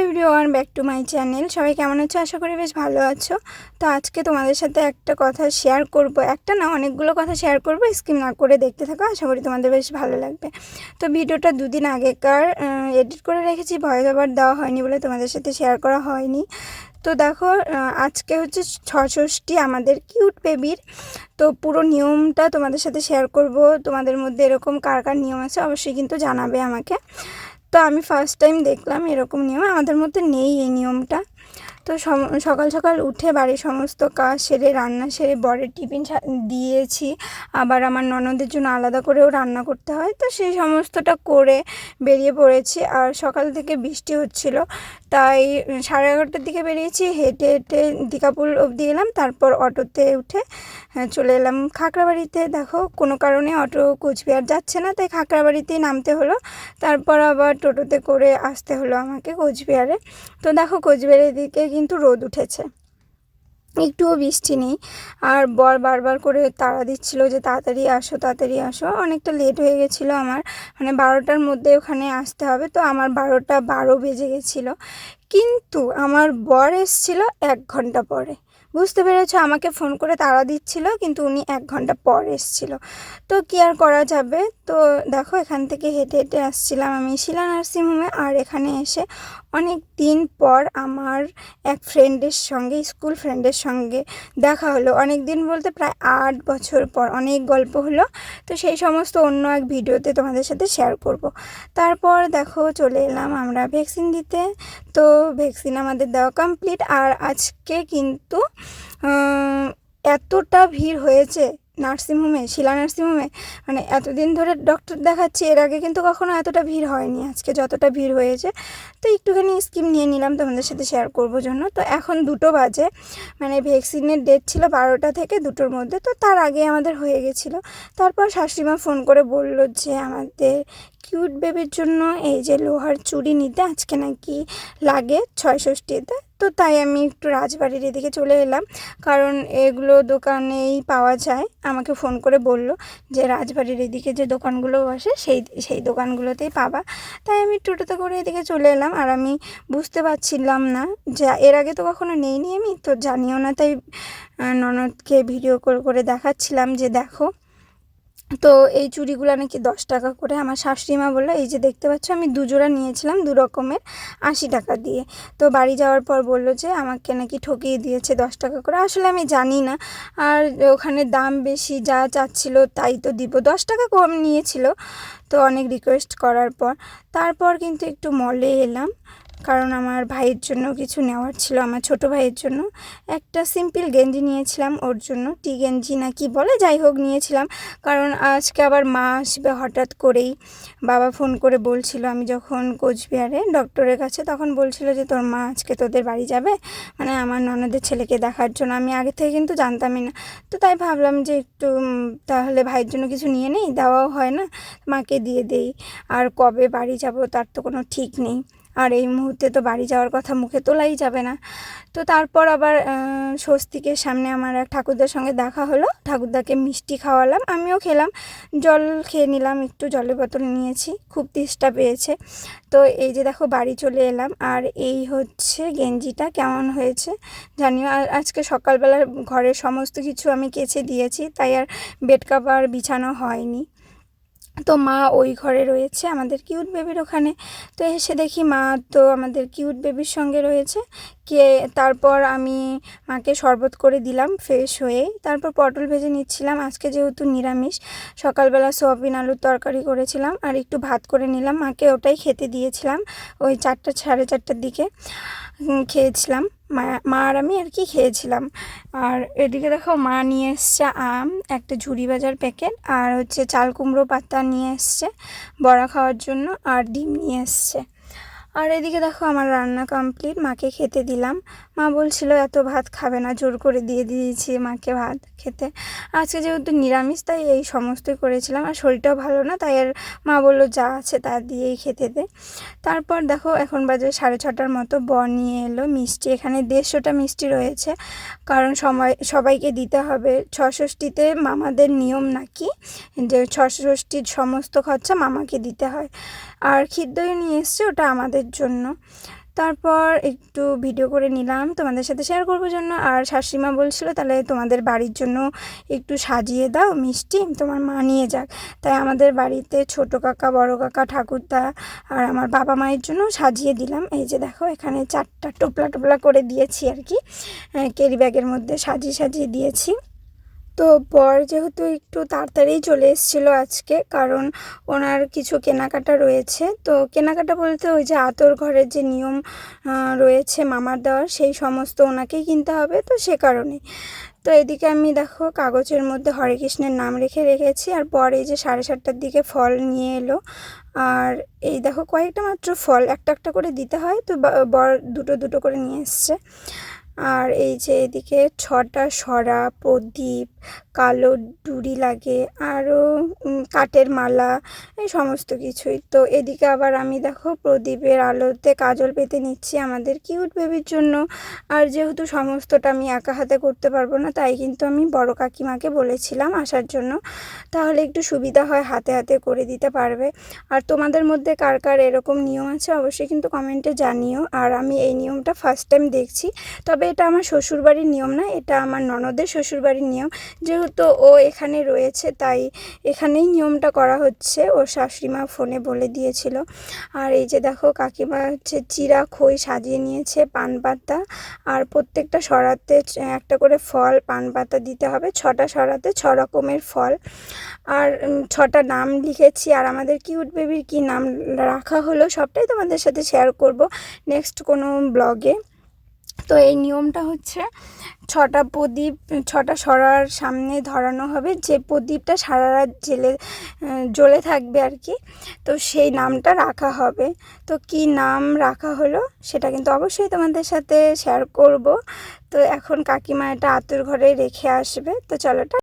Everyone, back to my channel. সবাই কেমন আছো? আশা করি বেশ ভালো আছো। তো আজকে তোমাদের সাথে একটা কথা শেয়ার করব, একটা না অনেকগুলো কথা শেয়ার করব। স্কিপ না করে দেখতে থাকো, আশা করি তোমাদের বেশ ভালো লাগবে। তো ভিডিওটা দুদিন আগেকার এডিট করে রেখেছি, ভয়েস ওভার দেওয়া হয়নি বলে তোমাদের সাথে শেয়ার করা হয়নি। তো দেখো, আজকে হচ্ছে ষষ্ঠী আমাদের কিউট বেবির। তো পুরো নিয়মটা তোমাদের সাথে শেয়ার করব। তোমাদের মধ্যে এরকম কার কার নিয়ম আছে অবশ্যই কিন্তু জানাবে আমাকে। তো আমি ফার্স্ট টাইম দেখলাম এরকম নিয়ম, আমাদের মধ্যে নেই এই নিয়মটা। তো সকাল সকাল উঠে বাড়ির সমস্ত কাজ সেরে, রান্না সেরে, বরের টিফিন দিয়েছি। আবার আমার ননদের জন্য আলাদা করেও রান্না করতে হয়, তো সেই সমস্তটা করে বেরিয়ে পড়েছি। আর সকাল থেকে বৃষ্টি হচ্ছিল, তাই 11:30টার দিকে বেরিয়েছি। হেঁটে হেঁটে দীঘাপুর অবধি এলাম, তারপর অটোতে উঠে চলে এলাম খাকড়াবাড়িতে। দেখো, কোনো কারণে অটো কোচবিহার যাচ্ছে না, তাই খাকড়াবাড়িতেই নামতে হলো। তারপর আবার টোটোতে করে আসতে হলো আমাকে কোচবিহারে। তো দেখো, কোচবিহারের দিকে কিন্তু রোদ উঠেছে, একটুও বৃষ্টি নেই। আর বর বারবার করে তাড়া দিচ্ছিল যে তাড়াতাড়ি আসো, তাড়াতাড়ি আসো। অনেকটা লেট হয়ে গেছিলো আমার, মানে 12টার মধ্যে ওখানে আসতে হবে। তো আমার 12:12 বেজে গেছিলো, কিন্তু আমার বর এসেছিল 1 ঘন্টা পরে। বুঝতে পেরেছো, আমাকে ফোন করে তাড়া দিচ্ছিল, কিন্তু উনি 1 ঘন্টা পর এসেছিল। তো কী আর করা যাবে। তো দেখো, এখান থেকে হেঁটে হেঁটে আসছিলাম আমি শিলা নার্সিংহোমে। আর এখানে এসে অনেক দিন পর আমার এক ফ্রেন্ডের সঙ্গে, স্কুল ফ্রেন্ডের সঙ্গে দেখা হলো। অনেক দিন বলতে প্রায় 8 বছর পর, অনেক গল্প হলো। তো সেই সমস্ত অন্য এক ভিডিওতে তোমাদের সাথে শেয়ার করব। তারপর দেখো, চলে এলাম আমরা ভ্যাকসিন দিতে। তো ভ্যাকসিন আমাদের দেওয়া কমপ্লিট। আর আজকে কিন্তু এতটা ভিড় হয়েছে নার্সিংহোমে, শিলা নার্সিংহোমে, মানে এতদিন ধরে ডক্টর দেখাচ্ছি, এর আগে কিন্তু কখনো এতটা ভিড় হয়নি, আজকে যতটা ভিড় হয়েছে। তো একটুখানি স্কিপ নিয়ে নিলাম তোমাদের সাথে শেয়ার করবো জন্য। তো এখন 2টো বাজে, মানে ভ্যাকসিনের ডেট ছিল 12টা থেকে 2টোর মধ্যে। তো তার আগে আমাদের হয়ে গেছিলো। তারপর শাশুড়িমা ফোন করে বলল যে আমাদের কিউট বেবির জন্য এই যে লোহার চুড়ি নিতে আজকে নাকি লাগে ষষ্ঠীতে। তো তাই আমি একটু রাজবাড়ির এদিকে চলে এলাম, কারণ এগুলো দোকানেই পাওয়া যায়। আমাকে ফোন করে বলল যে রাজবাড়ির এদিকে যে দোকানগুলো বসে সেই দোকানগুলোতেই পাবা। তাই আমি টোটোতে করে এদিকে চলে এলাম। আর আমি বুঝতে পারছিলাম না যে এর আগে তো কখনো নেইনি, আমি তো জানিও না, তাই ননদকে ভিডিও কল করে দেখাচ্ছিলাম যে দেখো। তো এই চুড়িগুলো নাকি 10 টাকা করে। আমার শাশুড়িমা বললো, এই যে দেখতে পাচ্ছ, আমি 2 জোড়া নিয়েছিলাম 2 রকমের, 80 টাকা দিয়ে। তো বাড়ি যাওয়ার পর বললো যে আমাকে নাকি ঠকিয়ে দিয়েছে 10 টাকা করে। আসলে আমি জানি না, আর ওখানে দাম বেশি, যা চাচ্ছিলো তাই তো দিব। 10 টাকা কম নিয়েছিল। তো অনেক রিকোয়েস্ট করার পর তারপর কিন্তু একটু মলে এলাম, কারণ আমার ভাইয়ের জন্য কিছু নেওয়ার ছিল। আমার ছোটো ভাইয়ের জন্য একটা সিম্পল গেঞ্জি নিয়েছিলাম, ওর জন্য টি গেঞ্জি না কি বলে, যাই হোক নিয়েছিলাম। কারণ আজকে আবার মা আসবে হঠাৎ করেই। বাবা ফোন করে বলছিল, আমি যখন কোচবিহারে ডক্টরের কাছে, তখন বলছিল যে তোর মা আজকে তোদের বাড়ি যাবে, মানে আমার ননদের ছেলেকে দেখার জন্য। আমি আগে থেকে কিন্তু জানতামই না। তো তাই ভাবলাম যে একটু তাহলে ভাইয়ের জন্য কিছু নিয়ে নেই, দেওয়াও হয় না, মাকে দিয়ে দেই। আর কবে বাড়ি যাব তার তো কোনো ঠিক নেই, আর এই মুহূর্তে তো বাড়ি যাওয়ার কথা মুখে তোলাই যাবে না। তো তারপর আবার স্বস্তিকের সামনে আমার এক ঠাকুরদার সঙ্গে দেখা হলো, ঠাকুরদাকে মিষ্টি খাওয়ালাম, আমিও খেলাম, জল খেয়ে নিলাম, একটু জলের বোতল নিয়েছি, খুব তেষ্টা পেয়েছে। তো এই যে দেখো, বাড়ি চলে এলাম। আর এই হচ্ছে গেঞ্জিটা, কেমন হয়েছে জানিও। আর আজকে সকালবেলা ঘরের সমস্ত কিছু আমি কেচে দিয়েছি, তাই আর বেড কভার বিছানো হয়নি। তো মা ওই ঘরে রয়েছে আমাদের কিউট বেবির ওখানে। তো এসে দেখি মা তো আমাদের কিউট বেবির সঙ্গে রয়েছে। তারপর আমি মাকে শরবত করে দিলাম ফ্রেশ হয়ে। তারপর পটল ভেজে নিচ্ছিলাম, আজকে যেহেতু নিরামিষ। সকালবেলা সোয়াবিন আলুর তরকারি করেছিলাম, আর একটু ভাত করে নিলাম, মাকে ওটাই খেতে দিয়েছিলাম। ওই 4টা 4:30টার দিকে খেয়েছিলাম, মা আর আমি আর কি খেয়েছিলাম। আর এদিকে দেখো, মা নিয়ে এসছে আম, একটা ঝুড়ি বাজার প্যাকেট, আর হচ্ছে চাল কুমড়ো পাতা নিয়ে এসছে বড়া খাওয়ার জন্য, আর ডিম নিয়ে এসছে। আর এদিকে দেখো, আমার রান্না কমপ্লিট, মাকে খেতে দিলাম। মা বলছিল এত ভাত খাবে না, জোর করে দিয়ে দিয়েছি মাকে ভাত খেতে। আজকে যেহেতু নিরামিষ, তাই এই সমস্তই করেছিলাম। আর শরীরটাও ভালো না, তাই আর মা বললো যা আছে তা দিয়েই খেতে দে। তারপর দেখো, এখন বাজে 6:30টার মতো, বর নিয়ে এলো মিষ্টি। এখানে 150টা মিষ্টি রয়েছে, কারণ সবাইকে দিতে হবে। ষষ্ঠীতে মামাদের নিয়ম নাকি যে ষষ্ঠীর সমস্ত খরচা মামাকে দিতে হয়। আর ক্ষীর দই নিয়ে এসছে, ওটা আমাদের জন্য। তারপর একটু ভিডিও করে নিলাম তোমাদের সাথে শেয়ার করবো জন্য। আর শাশুড়িমা বলছিল তাহলে তোমাদের বাড়ির জন্য একটু সাজিয়ে দাও মিষ্টি, তোমার মা নিয়ে যাক। তাই আমাদের বাড়িতে ছোট কাকা, বড় কাকা, ঠাকুরদা আর আমার বাবা মায়ের জন্য সাজিয়ে দিলাম। এই যে দেখো এখানে 4টা টোপলা টোপলা করে দিয়েছি আর কি, ক্যারি ব্যাগের মধ্যে সাজিয়ে সাজিয়ে দিয়েছি। তো বর যেহেতু একটু তাড়াতাড়ি চলে এসেছিলো আজকে, কারণ ওনার কিছু কেনাকাটা রয়েছে। তো কেনাকাটা বলতে ওই যে আতর ঘরের যে নিয়ম রয়েছে মামার দেওয়ার, সেই সমস্ত ওনাকেই কিনতে হবে, তো সে কারণে। তো এদিকে আমি দেখো কাগজের মধ্যে হরে কৃষ্ণের নাম রেখেছি। আর বর এই যে 7:30টার দিকে ফল নিয়ে এলো। আর এই দেখো কয়েকটা মাত্র ফল, একটা একটা করে দিতে হয়, তো বর দুটো দুটো করে নিয়ে এসছে। আর এই যে এদিকে 6টা সরা, প্রদীপ, কালো ডুরি লাগে, আরও কাঠের মালা, এই সমস্ত কিছুই। তো এদিকে আবার আমি দেখো প্রদীপের আলোতে কাজল পেতে নিচ্ছি আমাদের কিউট বেবির জন্য। আর যেহেতু সমস্তটা আমি একা হাতে করতে পারবো না, তাই কিন্তু আমি বড় কাকিমাকে বলেছিলাম আসার জন্য, তাহলে একটু সুবিধা হয়, হাতে হাতে করে দিতে পারবে। আর তোমাদের মধ্যে কার কার এরকম নিয়ম আছে অবশ্যই কিন্তু কমেন্টে জানিও। আর আমি এই নিয়মটা ফার্স্ট টাইম দেখছি, তবে এটা আমার শ্বশুরবাড়ির নিয়ম না, এটা আমার ননদের শ্বশুরবাড়ির নিয়ম। যেহেতু ও এখানে রয়েছে তাই এখানেই নিয়মটা করা হচ্ছে, ওর শাশুড়িমা ফোনে বলে দিয়েছিল। আর এই যে দেখো কাকিমা হচ্ছে চিরা খই সাজিয়ে নিয়েছে, পান পাতা, আর প্রত্যেকটা সরাতে একটা করে ফল, পান পাতা দিতে হবে। 6টা সরাতে 6 রকমের ফল, আর 6টা নাম লিখেছি। আর আমাদের কিউট বেবির কি নাম রাখা হলো সবটাই তোমাদের সাথে শেয়ার করব নেক্সট কোনো ব্লগে। তো এই নিয়মটা হচ্ছে 6টা প্রদীপ 6টা সরার সামনে ধরানো হবে, যে প্রদীপটা সারা রাত জ্বলে থাকবে আর কি, তো সেই নামটা রাখা হবে। তো কি নাম রাখা হলো সেটা কিন্তু অবশ্যই তোমাদের সাথে শেয়ার করব। তো এখন কাকিমা এটা আতুর ঘরে রেখে আসবে, তো চলো।